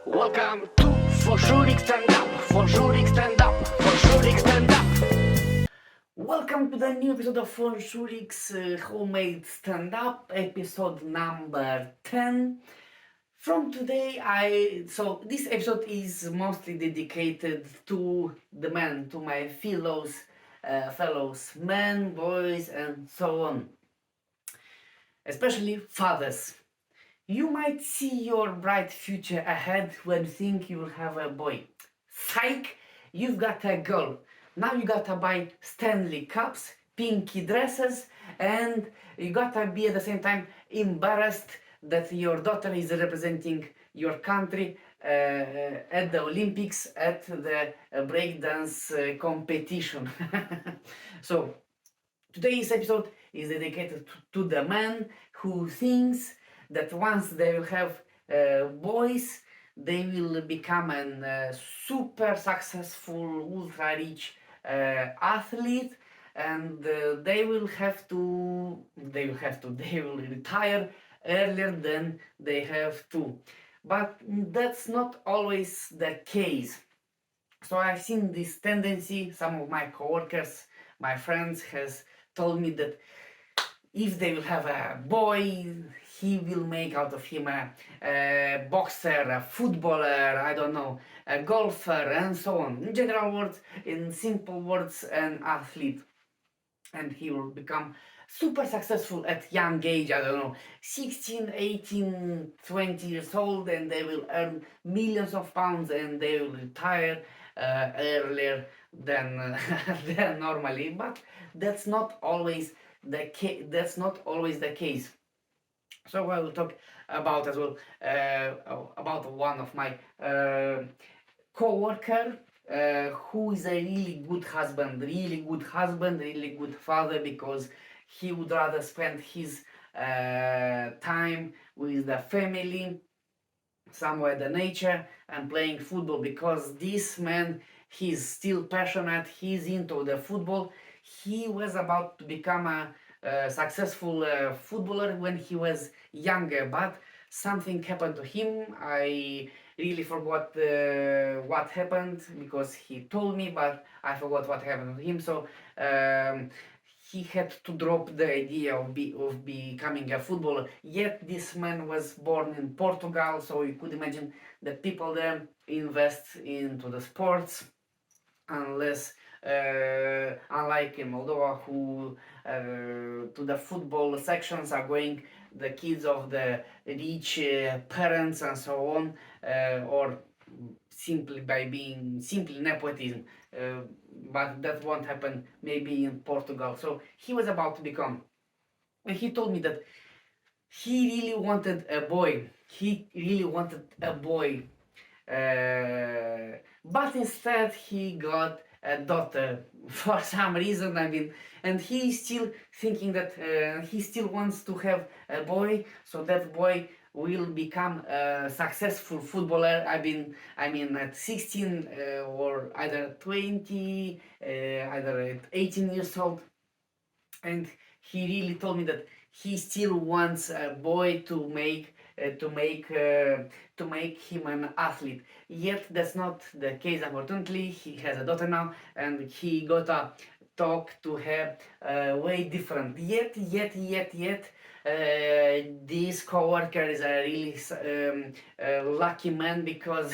Welcome to For Sure Stand Up, For Sure Stand Up, For Sure Stand Up. Welcome to the new episode of For Shurek's Homemade Stand Up, episode number 10. From today, this episode is mostly dedicated to the men, to my fellows men, boys, and so on, especially fathers. You might see your bright future ahead when you think you will have a boy. Psych! You've got a girl. Now you gotta buy Stanley Cups, pinky dresses, and you gotta be at the same time embarrassed that your daughter is representing your country at the Olympics at the breakdance competition. So, today's episode is dedicated to the man who thinks that once they will have boys, they will become a super successful, ultra rich athlete, and they will retire earlier than they have to. But that's not always the case. So I've seen this tendency. Some of my coworkers, my friends, has told me that if they will have a boy, he will make out of him a boxer, a footballer, I don't know, a golfer, and so on. In general words, in simple words, an athlete. And he will become super successful at young age, I don't know, 16, 18, 20 years old, and they will earn millions of pounds and they will retire earlier than, than normally. But that's not always the case. So I will talk about as well about one of my co-worker who is a really good husband, really good father, because he would rather spend his time with the family, somewhere in the nature, and playing football, because this man, he's still passionate, he's into the football. He was about to become a successful footballer when he was younger, but something happened to him. I really forgot what happened, because he told me, but I forgot what happened to him. So he had to drop the idea of becoming a footballer. Yet this man was born in Portugal, so you could imagine the people there invest into the sports, unless unlike in Moldova, who to the football sections are going the kids of the rich parents and so on, or simply by being simply nepotism. But that won't happen maybe in Portugal. So he was about to become, and he told me that he really wanted a boy. But instead he got a daughter for some reason. And he's still thinking that he still wants to have a boy, so that boy will become a successful footballer. At 16 or either 20, either at 18 years old. And he really told me that he still wants a boy to make him an athlete. Yet that's not the case, unfortunately. He has a daughter now, and he got a talk to her way different. Yet, this coworker is a really lucky man, because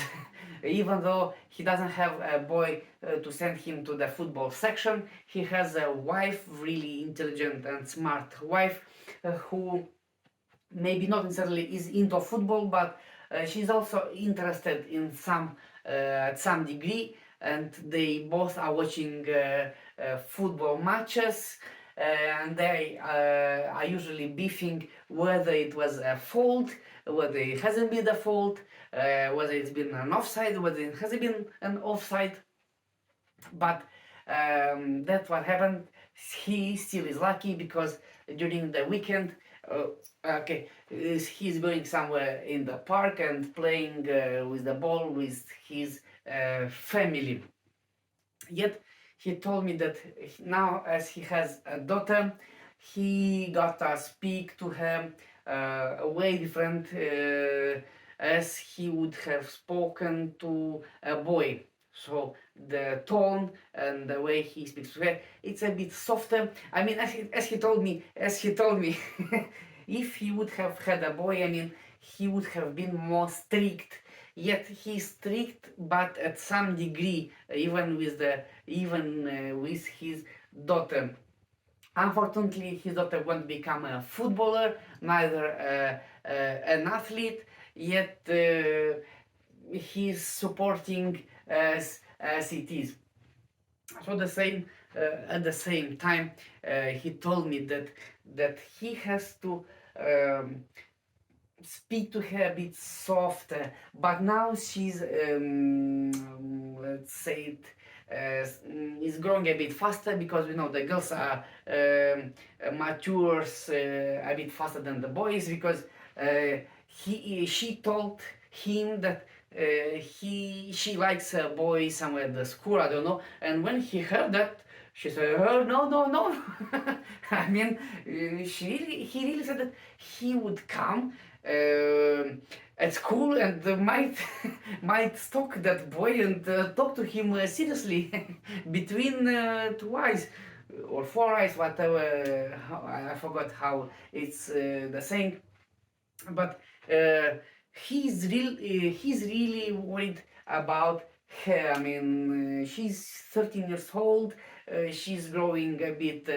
even though he doesn't have a boy to send him to the football section, he has a wife, really intelligent and smart wife, who maybe not necessarily is into football, but she's also interested in at some degree, and they both are watching football matches, and they are usually beefing whether it was a fault, whether it hasn't been a fault, whether it's been an offside, whether it hasn't been an offside. But that's what happened. He still is lucky, because during the weekend, he's going somewhere in the park and playing with the ball with his family. Yet he told me that now, as he has a daughter, he got to speak to her a way different as he would have spoken to a boy. So the tone and the way he speaks to her, it's a bit softer. I mean, as he told me, if he would have had a boy, I mean, he would have been more strict. Yet he's strict, but at some degree, even with his daughter. Unfortunately, his daughter won't become a footballer, neither an athlete. Yet he's supporting as it is. So at the same time, he told me that he has to speak to her a bit softer, but now she's let's say it is growing a bit faster, because we know the girls are matures a bit faster than the boys, because she told him that she likes a boy somewhere at the school, I don't know, and when he heard that, she said, "Oh, no, no, no." I mean, he really said that he would come at school and might might stalk that boy and talk to him seriously between two eyes or four eyes, whatever. I forgot how it's the saying, but he's really worried about her. I mean, she's 13 years old. She's growing a bit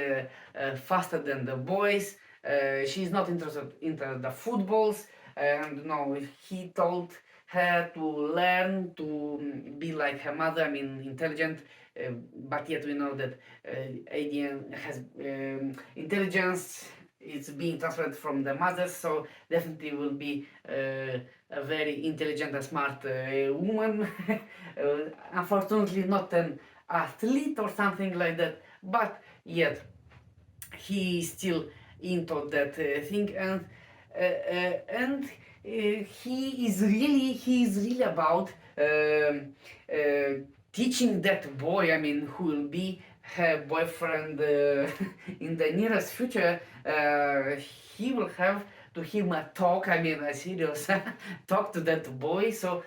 faster than the boys. She's not interested in the footballs, and no, he told her to learn to be like her mother. I mean, intelligent, but yet we know that ADN has intelligence. It's being transferred from the mother, so definitely will be a very intelligent and smart woman. Unfortunately, not an athlete or something like that, but yet he is still into that thing, and he is really about teaching that boy. I mean, who will be her boyfriend in the nearest future. He will have to him a talk. I mean, a serious talk to that boy. So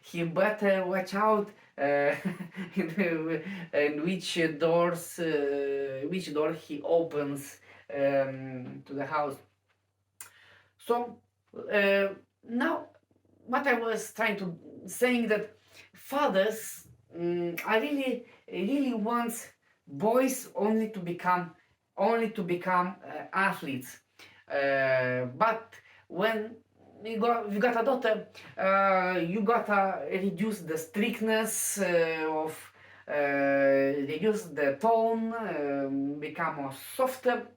he better watch out in which door he opens to the house. So now, what I was trying to saying, that fathers, I really want boys only to become athletes. But when you got a daughter, you gotta reduce the strictness of reduce the tone, become more softer.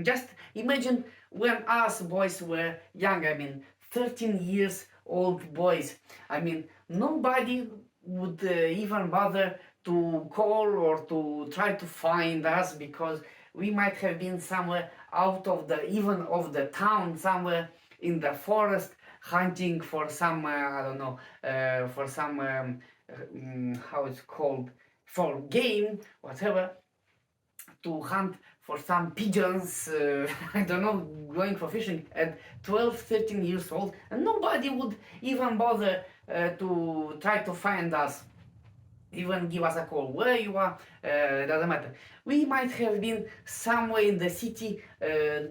Just imagine when us boys were young. I mean, 13 years old boys. I mean, nobody would even bother to call or to try to find us, because we might have been somewhere out of the town, somewhere in the forest, hunting for some I don't know, for some how it's called, for game, whatever, to hunt for some pigeons, I don't know, going for fishing at 12, 13 years old, and nobody would even bother to try to find us, even give us a call. Where you are, doesn't matter. We might have been somewhere in the city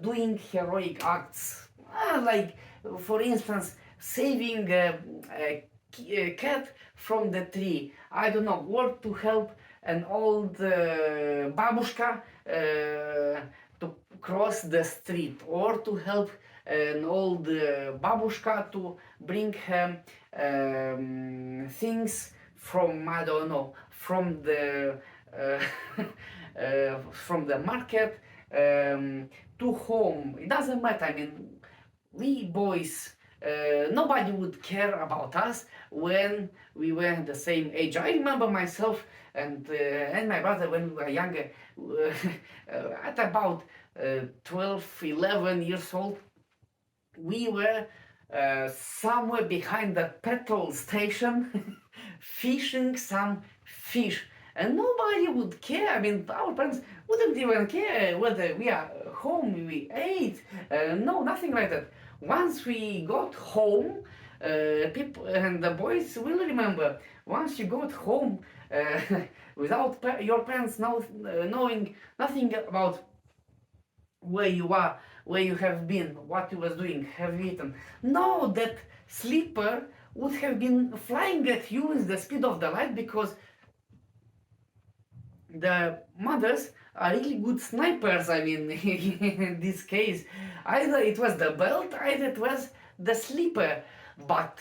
doing heroic acts, like, for instance, saving a cat from the tree. I don't know, or to help an old babushka to cross the street, or to help an old babushka to bring her things from, I don't know, from the market to home. It doesn't matter. I mean, we boys, nobody would care about us when we were the same age. I remember myself and my brother when we were younger, at about 12, 11 years old, we were somewhere behind the petrol station fishing some fish, and nobody would care. I mean, our parents wouldn't even care whether we are home, we ate, no, nothing like that. Once we got home, people and the boys will remember. Once you got home without your parents knowing nothing about where you are, where you have been, what you was doing, have you eaten. No, that sleeper would have been flying at you with the speed of the light, because the mothers are really good snipers. I mean, in this case, either it was the belt, either it was the sleeper. But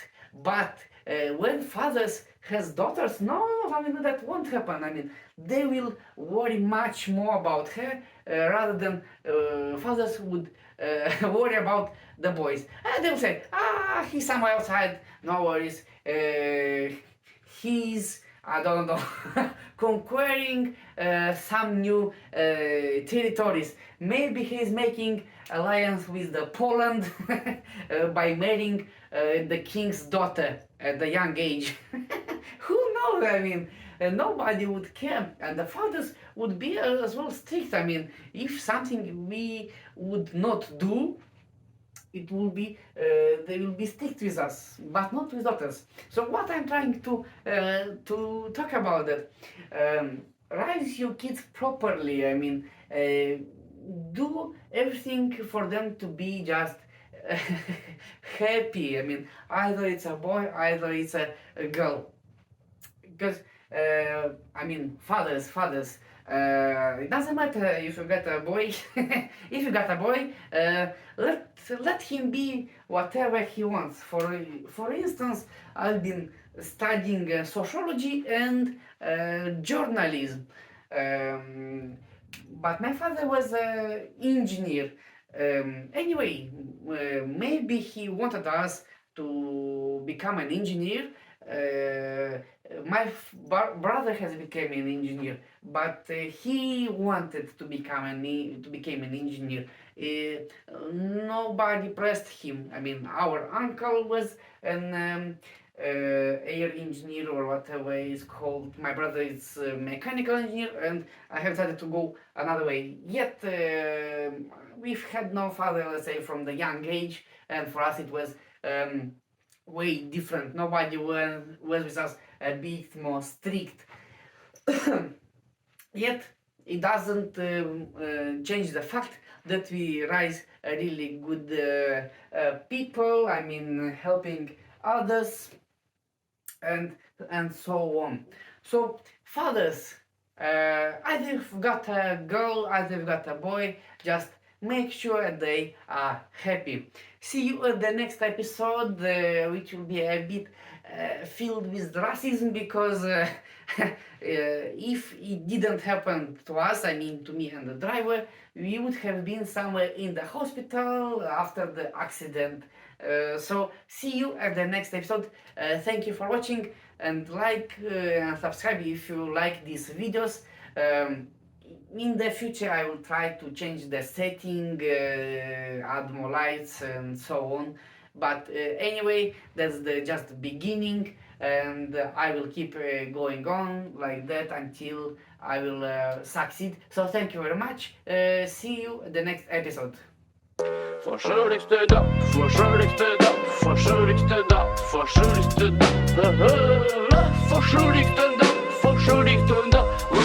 when fathers has daughters, no, I mean that won't happen. I mean, they will worry much more about her rather than fathers would worry about the boys. And they will say, he's somewhere outside, no worries. He's, I don't know, conquering some new territories. Maybe he's making alliance with the Poland by marrying the king's daughter at the young age. Who knows? I mean, nobody would care, and the fathers would be as well strict. I mean, if something we would not do, it will be they will be strict with us, but not with daughters. So what I'm trying to talk about that, raise your kids properly. I mean, do everything for them to be just happy. I mean, either it's a boy, either it's a girl, because I mean, fathers. It doesn't matter if you got a boy. If you got a boy, let him be whatever he wants. For instance, I've been studying sociology and journalism, but my father was an engineer. Anyway, maybe he wanted us to become an engineer. My brother has become an engineer, but he wanted to become an engineer. Nobody pressed him. I mean, our uncle was an air engineer, or whatever it's called. My brother is a mechanical engineer, and I have decided to go another way. Yet we've had no father, let's say, from the young age, and for us it was way different. Nobody was with us a bit more strict. Yet it doesn't change the fact that we raise a really good people. I mean, helping others and so on. So fathers, either you've got a girl, either you've got a boy, just make sure they are happy. See you at the next episode, which will be a bit filled with racism, because if it didn't happen to us, I mean to me and the driver, we would have been somewhere in the hospital after the accident. So see you at the next episode. Thank you for watching, and like and subscribe if you like these videos. In the future I will try to change the setting, add more lights and so on. But anyway, that's just the beginning, and I will keep going on like that until I will succeed. So thank you very much. See you at the next episode. Forsørgelsesstønad, forsørgelsesstønad, forsørgelsesstønad, forsørgelsesstønad, forsørgelsesstønad, forsørgelsesstønad.